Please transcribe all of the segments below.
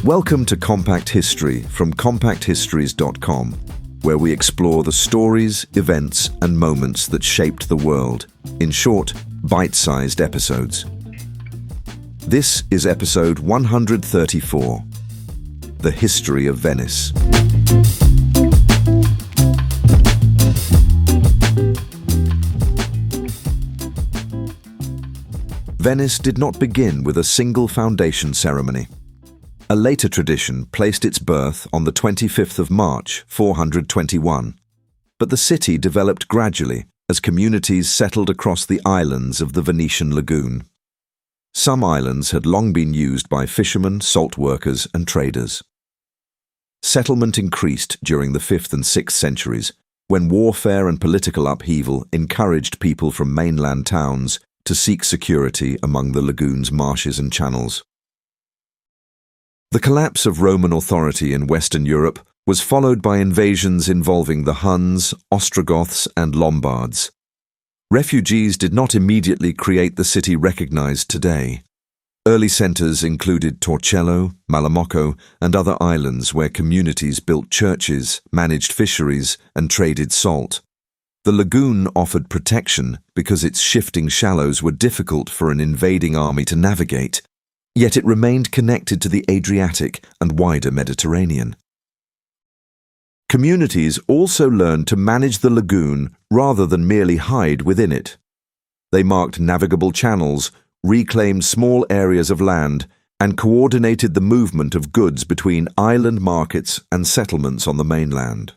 Welcome to Compact History from compacthistories.com, where we explore the stories, events, and moments that shaped the world, in short, bite-sized episodes. This is episode 134, The History of Venice. Venice did not begin with a single foundation ceremony. A later tradition placed its birth on the 25th of March, 421, but the city developed gradually as communities settled across the islands of the Venetian lagoon. Some islands had long been used by fishermen, salt workers, and traders. Settlement increased during the 5th and 6th centuries, when warfare and political upheaval encouraged people from mainland towns to seek security among the lagoon's marshes and channels. The collapse of Roman authority in Western Europe was followed by invasions involving the Huns, Ostrogoths, and Lombards. Refugees did not immediately create the city recognized today. Early centers included Torcello, Malamocco, and other islands where communities built churches, managed fisheries, and traded salt. The lagoon offered protection because its shifting shallows were difficult for an invading army to navigate, yet it remained connected to the Adriatic and wider Mediterranean. Communities also learned to manage the lagoon rather than merely hide within it. They marked navigable channels, reclaimed small areas of land, and coordinated the movement of goods between island markets and settlements on the mainland.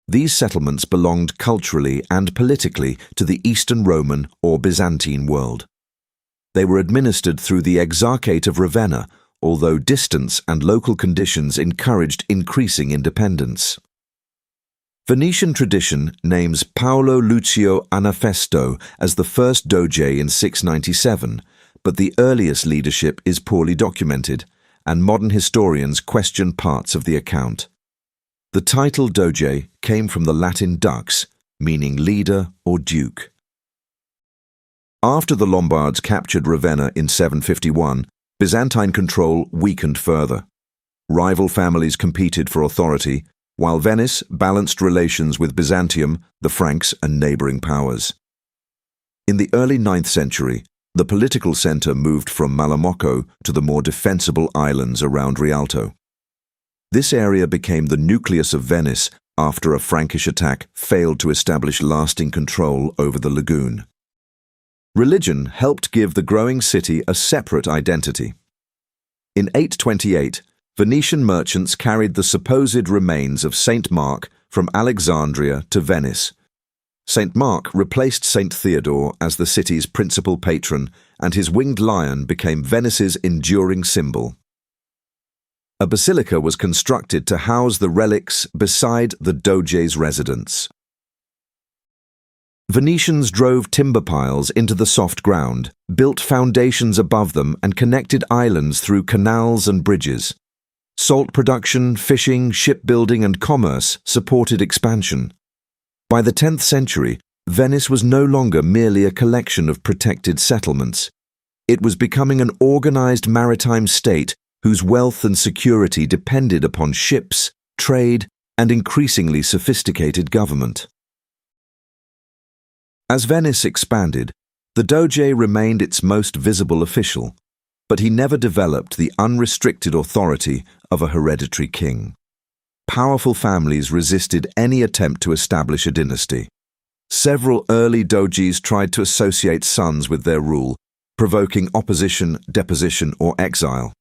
These settlements belonged culturally and politically to the Eastern Roman or Byzantine world. They were administered through the Exarchate of Ravenna, although distance and local conditions encouraged increasing independence. Venetian tradition names Paolo Lucio Anafesto as the first doge in 697, but the earliest leadership is poorly documented, and modern historians question parts of the account. The title doge came from the Latin dux, meaning leader or duke. After the Lombards captured Ravenna in 751, Byzantine control weakened further. Rival families competed for authority, while Venice balanced relations with Byzantium, the Franks, and neighboring powers. In the early 9th century, the political center moved from Malamocco to the more defensible islands around Rialto. This area became the nucleus of Venice after a Frankish attack failed to establish lasting control over the lagoon. Religion helped give the growing city a separate identity. In 828, Venetian merchants carried the supposed remains of Saint Mark from Alexandria to Venice. Saint Mark replaced Saint Theodore as the city's principal patron, and his winged lion became Venice's enduring symbol. A basilica was constructed to house the relics beside the doge's residence. Venetians drove timber piles into the soft ground, built foundations above them, and connected islands through canals and bridges. Salt production, fishing, shipbuilding, and commerce supported expansion. By the 10th century, Venice was no longer merely a collection of protected settlements. It was becoming an organized maritime state whose wealth and security depended upon ships, trade, and increasingly sophisticated government. As Venice expanded, the doge remained its most visible official, but he never developed the unrestricted authority of a hereditary king. Powerful families resisted any attempt to establish a dynasty. Several early doges tried to associate sons with their rule, provoking opposition, deposition, or exile.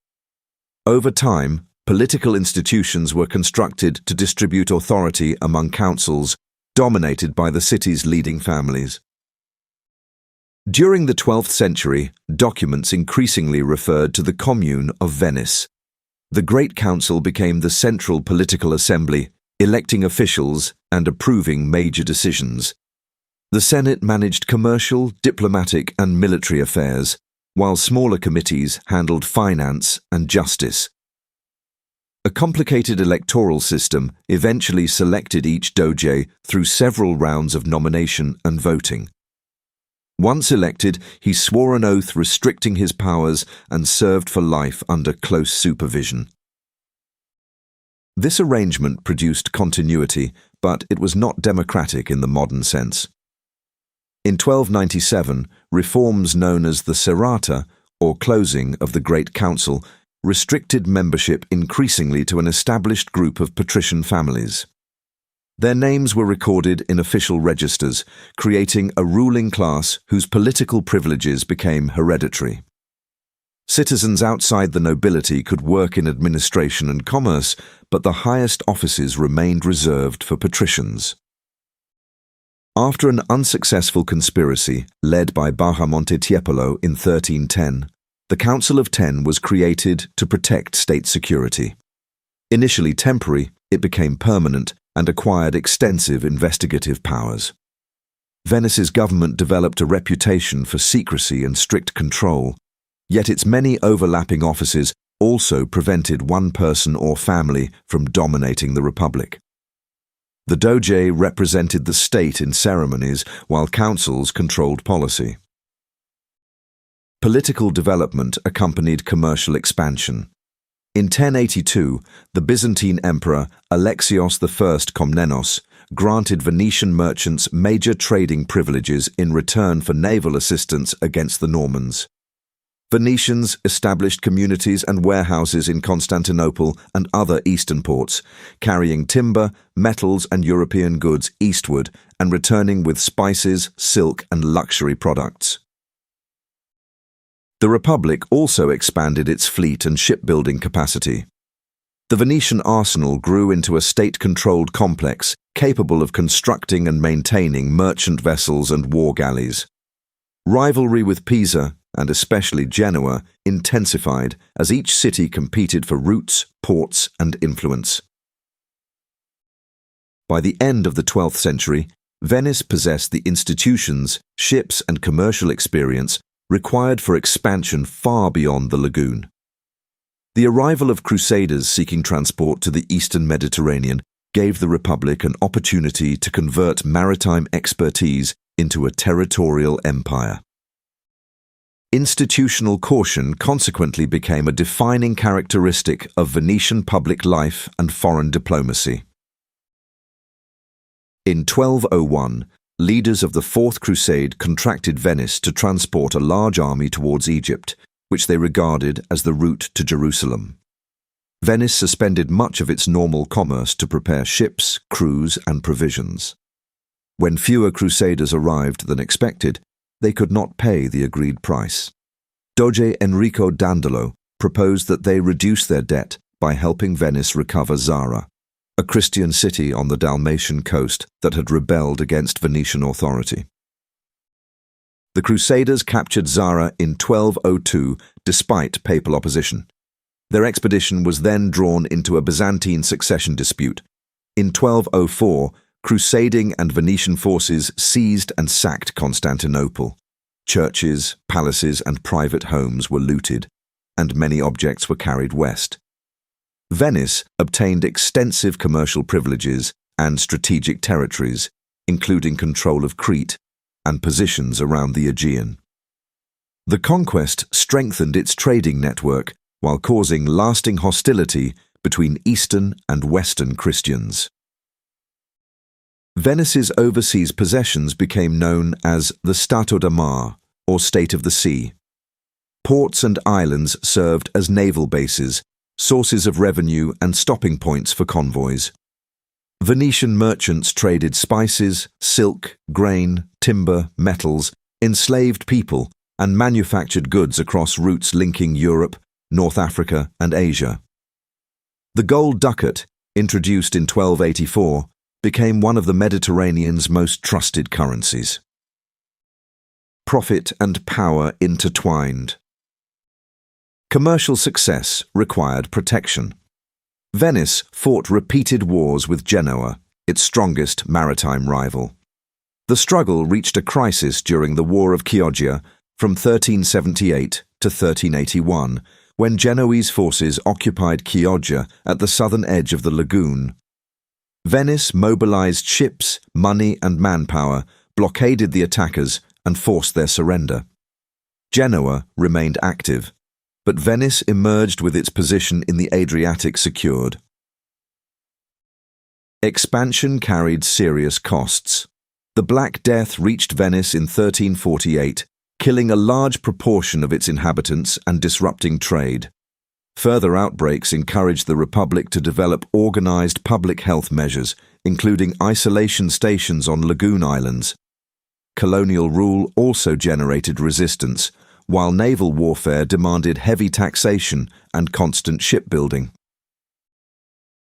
Over time, political institutions were constructed to distribute authority among councils, dominated by the city's leading families. During the 12th century, documents increasingly referred to the Commune of Venice. The Great Council became the central political assembly, electing officials and approving major decisions. The Senate managed commercial, diplomatic, and military affairs, while smaller committees handled finance and justice. A complicated electoral system eventually selected each doge through several rounds of nomination and voting. Once elected, he swore an oath restricting his powers and served for life under close supervision. This arrangement produced continuity, but it was not democratic in the modern sense. In 1297, reforms known as the Serrata, or closing of the Great Council, restricted membership increasingly to an established group of patrician families. Their names were recorded in official registers, creating a ruling class whose political privileges became hereditary. Citizens outside the nobility could work in administration and commerce, but the highest offices remained reserved for patricians. After an unsuccessful conspiracy led by Bahamonte Tiepolo in 1310, the Council of Ten was created to protect state security. Initially temporary, it became permanent and acquired extensive investigative powers. Venice's government developed a reputation for secrecy and strict control, yet its many overlapping offices also prevented one person or family from dominating the republic. The Doge represented the state in ceremonies, while councils controlled policy. Political development accompanied commercial expansion. In 1082, the Byzantine Emperor Alexios I Komnenos granted Venetian merchants major trading privileges in return for naval assistance against the Normans. Venetians established communities and warehouses in Constantinople and other eastern ports, carrying timber, metals and European goods eastward and returning with spices, silk and luxury products. The Republic also expanded its fleet and shipbuilding capacity. The Venetian arsenal grew into a state-controlled complex capable of constructing and maintaining merchant vessels and war galleys. Rivalry with Pisa, and especially Genoa, intensified as each city competed for routes, ports, and influence. By the end of the 12th century, Venice possessed the institutions, ships, and commercial experience required for expansion far beyond the lagoon. The arrival of crusaders seeking transport to the eastern Mediterranean gave the Republic an opportunity to convert maritime expertise into a territorial empire. Institutional caution consequently became a defining characteristic of Venetian public life and foreign diplomacy. In 1201, leaders of the Fourth Crusade contracted Venice to transport a large army towards Egypt, which they regarded as the route to Jerusalem. Venice suspended much of its normal commerce to prepare ships, crews, and provisions. When fewer crusaders arrived than expected, they could not pay the agreed price. Doge Enrico Dandolo proposed that they reduce their debt by helping Venice recover Zara, a Christian city on the Dalmatian coast that had rebelled against Venetian authority. The Crusaders captured Zara in 1202 despite papal opposition. Their expedition was then drawn into a Byzantine succession dispute. In 1204, crusading and Venetian forces seized and sacked Constantinople. Churches, palaces, and private homes were looted, and many objects were carried west. Venice obtained extensive commercial privileges and strategic territories, including control of Crete and positions around the Aegean. The conquest strengthened its trading network while causing lasting hostility between Eastern and Western Christians. Venice's overseas possessions became known as the Stato da Mar, or State of the Sea. Ports and islands served as naval bases, sources of revenue and stopping points for convoys. Venetian merchants traded spices, silk, grain, timber, metals, enslaved people, and manufactured goods across routes linking Europe, North Africa, and Asia. The gold ducat, introduced in 1284, became one of the Mediterranean's most trusted currencies. Profit and power intertwined. Commercial success required protection. Venice fought repeated wars with Genoa, its strongest maritime rival. The struggle reached a crisis during the War of Chioggia from 1378 to 1381, when Genoese forces occupied Chioggia at the southern edge of the lagoon. Venice mobilized ships, money, and manpower, blockaded the attackers, and forced their surrender. Genoa remained active, but Venice emerged with its position in the Adriatic secured. Expansion carried serious costs. The Black Death reached Venice in 1348, killing a large proportion of its inhabitants and disrupting trade. Further outbreaks encouraged the Republic to develop organized public health measures, including isolation stations on lagoon islands. Colonial rule also generated resistance, while naval warfare demanded heavy taxation and constant shipbuilding.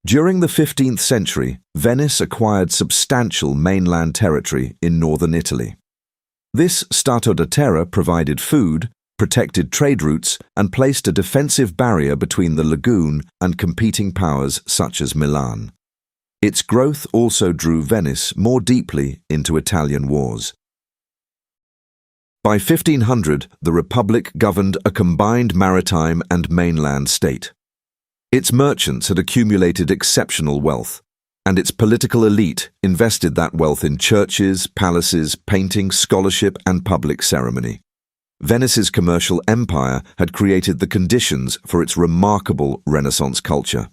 During the 15th century, Venice acquired substantial mainland territory in northern Italy. This Stato da Terra provided food, protected trade routes, and placed a defensive barrier between the lagoon and competing powers such as Milan. Its growth also drew Venice more deeply into Italian wars. By 1500, the Republic governed a combined maritime and mainland state. Its merchants had accumulated exceptional wealth, and its political elite invested that wealth in churches, palaces, painting, scholarship, and public ceremony. Venice's commercial empire had created the conditions for its remarkable Renaissance culture.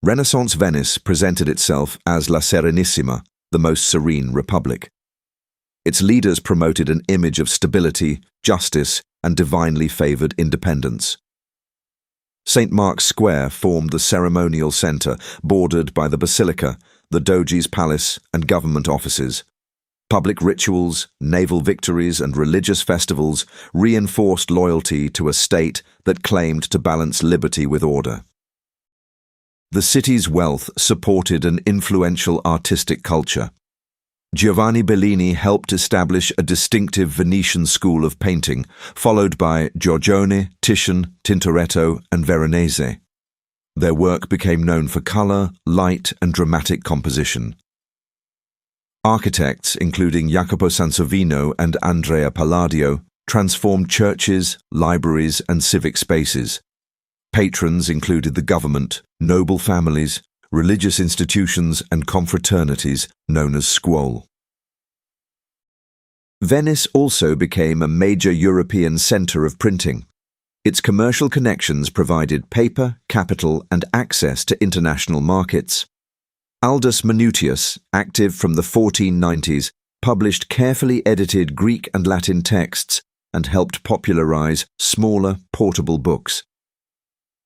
Renaissance Venice presented itself as La Serenissima, the most serene republic. Its leaders promoted an image of stability, justice, and divinely favored independence. St. Mark's Square formed the ceremonial centre, bordered by the Basilica, the Doge's palace, and government offices. Public rituals, naval victories, and religious festivals reinforced loyalty to a state that claimed to balance liberty with order. The city's wealth supported an influential artistic culture. Giovanni Bellini helped establish a distinctive Venetian school of painting, followed by Giorgione, Titian, Tintoretto, and Veronese. Their work became known for colour, light, and dramatic composition. Architects, including Jacopo Sansovino and Andrea Palladio, transformed churches, libraries, and civic spaces. Patrons included the government, noble families, religious institutions, and confraternities known as scuole. Venice also became a major European centre of printing. Its commercial connections provided paper, capital, and access to international markets. Aldus Manutius, active from the 1490s, published carefully edited Greek and Latin texts and helped popularize smaller, portable books.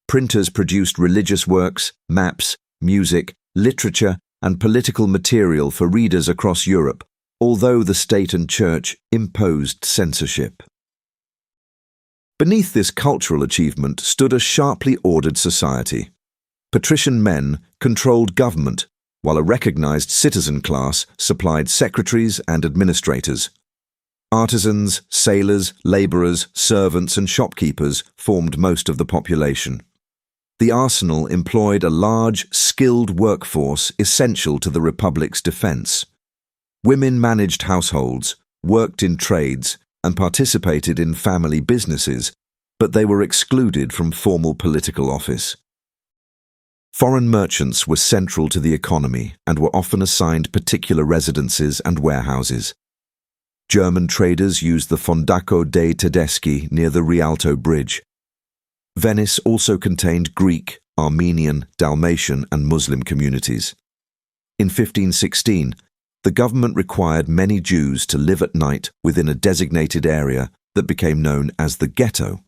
Printers produced religious works, maps, music, literature, and political material for readers across Europe, although the state and church imposed censorship. Beneath this cultural achievement stood a sharply ordered society. Patrician men controlled government, while a recognized citizen class supplied secretaries and administrators. Artisans, sailors, laborers, servants, and shopkeepers formed most of the population. The arsenal employed a large, skilled workforce essential to the Republic's defense. Women managed households, worked in trades, and participated in family businesses, but they were excluded from formal political office. Foreign merchants were central to the economy and were often assigned particular residences and warehouses. German traders used the Fondaco dei Tedeschi near the Rialto Bridge. Venice also contained Greek, Armenian, Dalmatian, and Muslim communities. In 1516, the government required many Jews to live at night within a designated area that became known as the ghetto.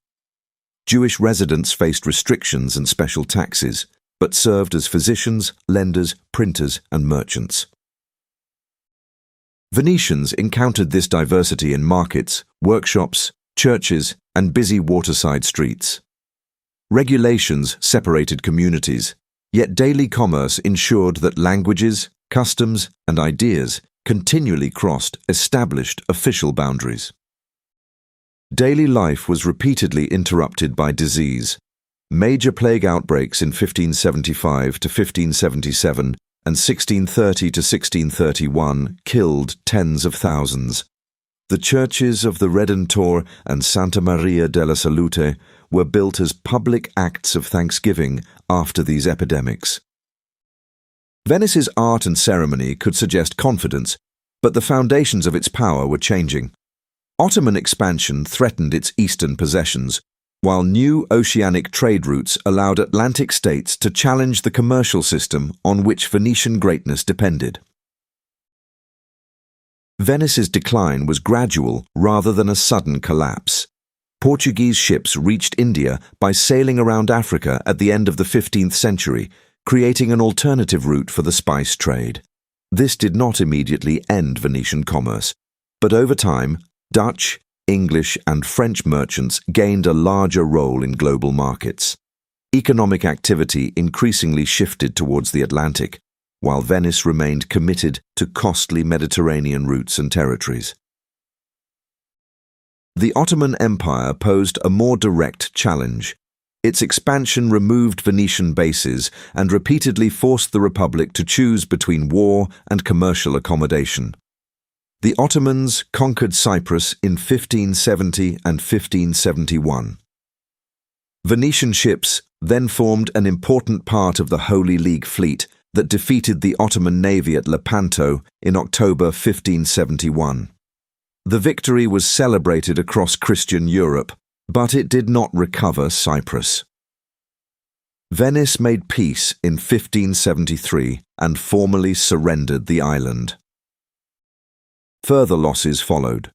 Jewish residents faced restrictions and special taxes, but served as physicians, lenders, printers, and merchants. Venetians encountered this diversity in markets, workshops, churches, and busy waterside streets. Regulations separated communities, yet daily commerce ensured that languages, customs, and ideas continually crossed established official boundaries. Daily life was repeatedly interrupted by disease. Major plague outbreaks in 1575 to 1577 and 1630 to 1631 killed tens of thousands. The churches of the Redentor and Santa Maria della Salute were built as public acts of thanksgiving after these epidemics. Venice's art and ceremony could suggest confidence, but the foundations of its power were changing. Ottoman expansion threatened its eastern possessions, while new oceanic trade routes allowed Atlantic states to challenge the commercial system on which Venetian greatness depended. Venice's decline was gradual rather than a sudden collapse. Portuguese ships reached India by sailing around Africa at the end of the 15th century, creating an alternative route for the spice trade. This did not immediately end Venetian commerce, but over time, Dutch, English, and French merchants gained a larger role in global markets. Economic activity increasingly shifted towards the Atlantic, while Venice remained committed to costly Mediterranean routes and territories. The Ottoman Empire posed a more direct challenge. Its expansion removed Venetian bases and repeatedly forced the Republic to choose between war and commercial accommodation. The Ottomans conquered Cyprus in 1570 and 1571. Venetian ships then formed an important part of the Holy League fleet that defeated the Ottoman navy at Lepanto in October 1571. The victory was celebrated across Christian Europe, but it did not recover Cyprus. Venice made peace in 1573 and formally surrendered the island. Further losses followed.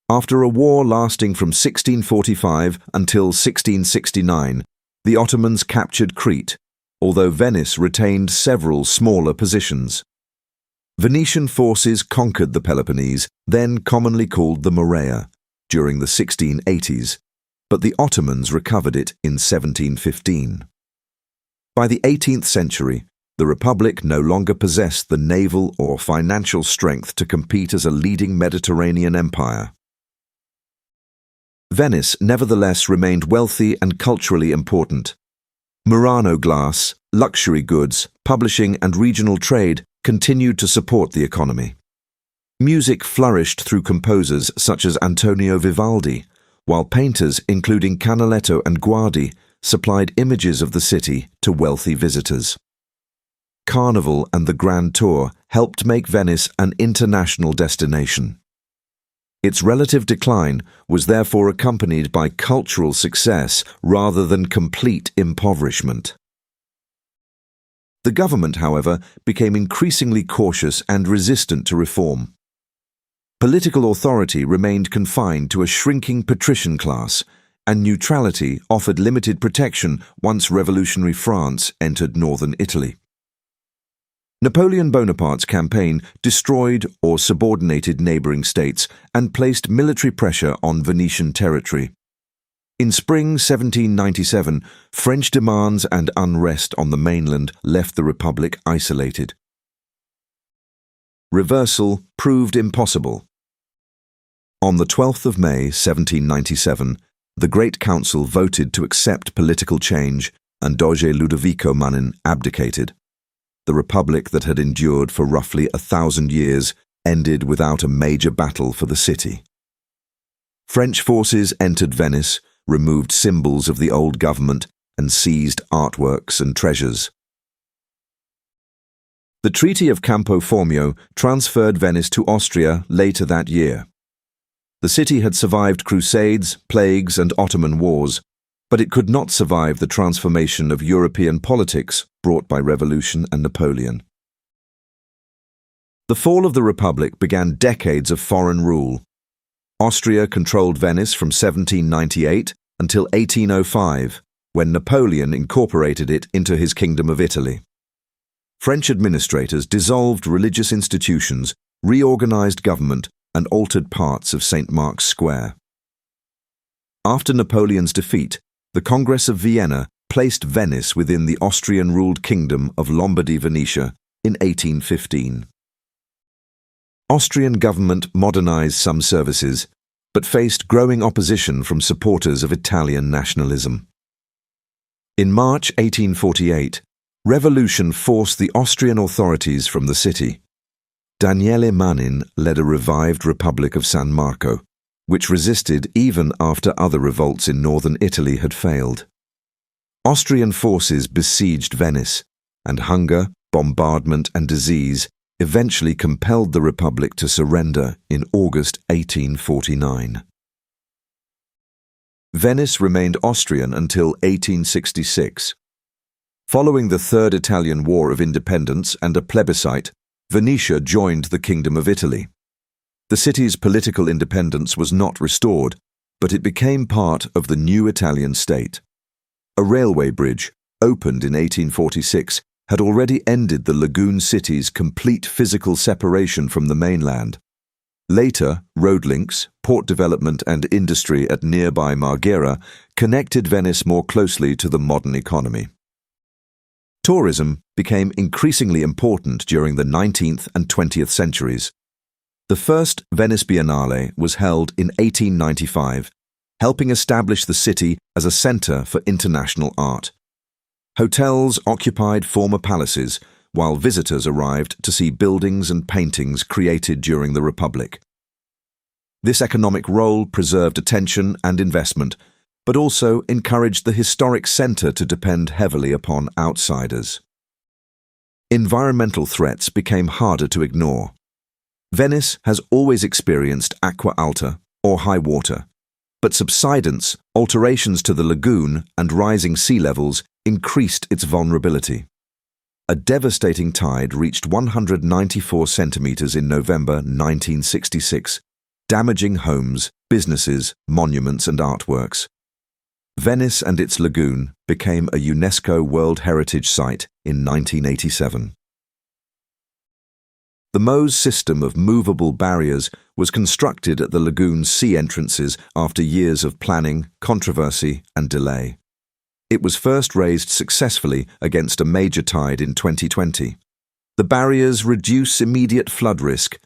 After a war lasting from 1645 until 1669, the Ottomans captured Crete, although Venice retained several smaller positions. Venetian forces conquered the Peloponnese, then commonly called the Morea, during the 1680s, but the Ottomans recovered it in 1715. By the 18th century, the Republic no longer possessed the naval or financial strength to compete as a leading Mediterranean empire. Venice nevertheless remained wealthy and culturally important. Murano glass, luxury goods, publishing and regional trade continued to support the economy. Music flourished through composers such as Antonio Vivaldi, while painters including Canaletto and Guardi supplied images of the city to wealthy visitors. Carnival and the Grand Tour helped make Venice an international destination. Its relative decline was therefore accompanied by cultural success rather than complete impoverishment. The government, however, became increasingly cautious and resistant to reform. Political authority remained confined to a shrinking patrician class, and neutrality offered limited protection once revolutionary France entered northern Italy. Napoleon Bonaparte's campaign destroyed or subordinated neighboring states and placed military pressure on Venetian territory. In spring 1797, French demands and unrest on the mainland left the Republic isolated. Reversal proved impossible. On the 12th of May 1797, the Great Council voted to accept political change and Doge Ludovico Manin abdicated. The Republic that had endured for roughly 1,000 years ended without a major battle for the city. French forces entered Venice, removed symbols of the old government, and seized artworks and treasures. The Treaty of Campo Formio transferred Venice to Austria later that year. The city had survived crusades, plagues, and Ottoman wars, but it could not survive the transformation of European politics brought by revolution and Napoleon. The fall of the Republic began decades of foreign rule. Austria controlled Venice from 1798 until 1805, when Napoleon incorporated it into his Kingdom of Italy. French administrators dissolved religious institutions, reorganized government, and altered parts of St. Mark's Square. After Napoleon's defeat, the Congress of Vienna placed Venice within the Austrian-ruled Kingdom of Lombardy-Venetia in 1815. Austrian government modernized some services, but faced growing opposition from supporters of Italian nationalism. In March 1848, revolution forced the Austrian authorities from the city. Daniele Manin led a revived Republic of San Marco, which resisted even after other revolts in northern Italy had failed. Austrian forces besieged Venice, and hunger, bombardment, and disease eventually compelled the Republic to surrender in August 1849. Venice remained Austrian until 1866. Following the Third Italian War of Independence and a plebiscite, Venetia joined the Kingdom of Italy. The city's political independence was not restored, but it became part of the new Italian state. A railway bridge, opened in 1846, had already ended the lagoon city's complete physical separation from the mainland. Later, road links, port development and industry at nearby Marghera connected Venice more closely to the modern economy. Tourism became increasingly important during the 19th and 20th centuries. The first Venice Biennale was held in 1895, helping establish the city as a centre for international art. Hotels occupied former palaces, while visitors arrived to see buildings and paintings created during the Republic. This economic role preserved attention and investment, but also encouraged the historic centre to depend heavily upon outsiders. Environmental threats became harder to ignore. Venice has always experienced acqua alta, or high water, but subsidence, alterations to the lagoon, and rising sea levels increased its vulnerability. A devastating tide reached 194 centimetres in November 1966, damaging homes, businesses, monuments and artworks. Venice and its lagoon became a UNESCO World Heritage Site in 1987. The Mose system of movable barriers was constructed at the lagoon's sea entrances after years of planning, controversy and delay. It was first raised successfully against a major tide in 2020. The barriers reduce immediate flood risk,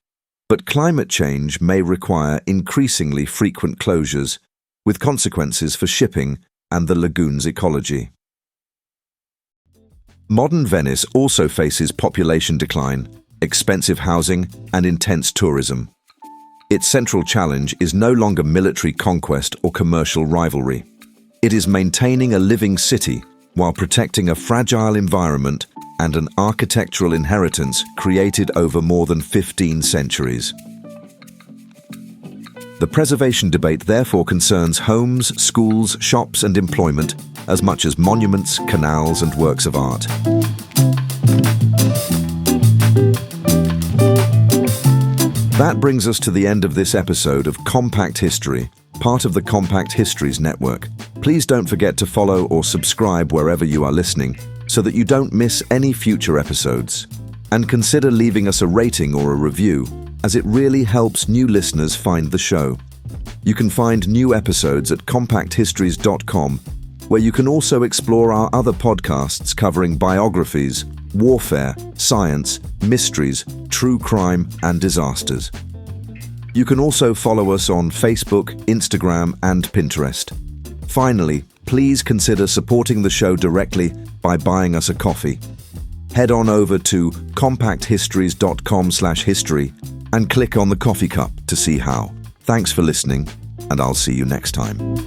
but climate change may require increasingly frequent closures, with consequences for shipping and the lagoon's ecology. Modern Venice also faces population decline, expensive housing, and intense tourism. Its central challenge is no longer military conquest or commercial rivalry. It is maintaining a living city while protecting a fragile environment and an architectural inheritance created over more than 15 centuries. The preservation debate therefore concerns homes, schools, shops and employment as much as monuments, canals and works of art. That brings us to the end of this episode of Compact History, part of the Compact Histories Network. Please don't forget to follow or subscribe wherever you are listening so that you don't miss any future episodes. And consider leaving us a rating or a review, as it really helps new listeners find the show. You can find new episodes at compacthistories.com, where you can also explore our other podcasts covering biographies, warfare, science, mysteries, true crime, and disasters. You can also follow us on Facebook, Instagram, and Pinterest. Finally, please consider supporting the show directly by buying us a coffee. Head on over to compacthistories.com/history and click on the coffee cup to see how. Thanks for listening, and I'll see you next time.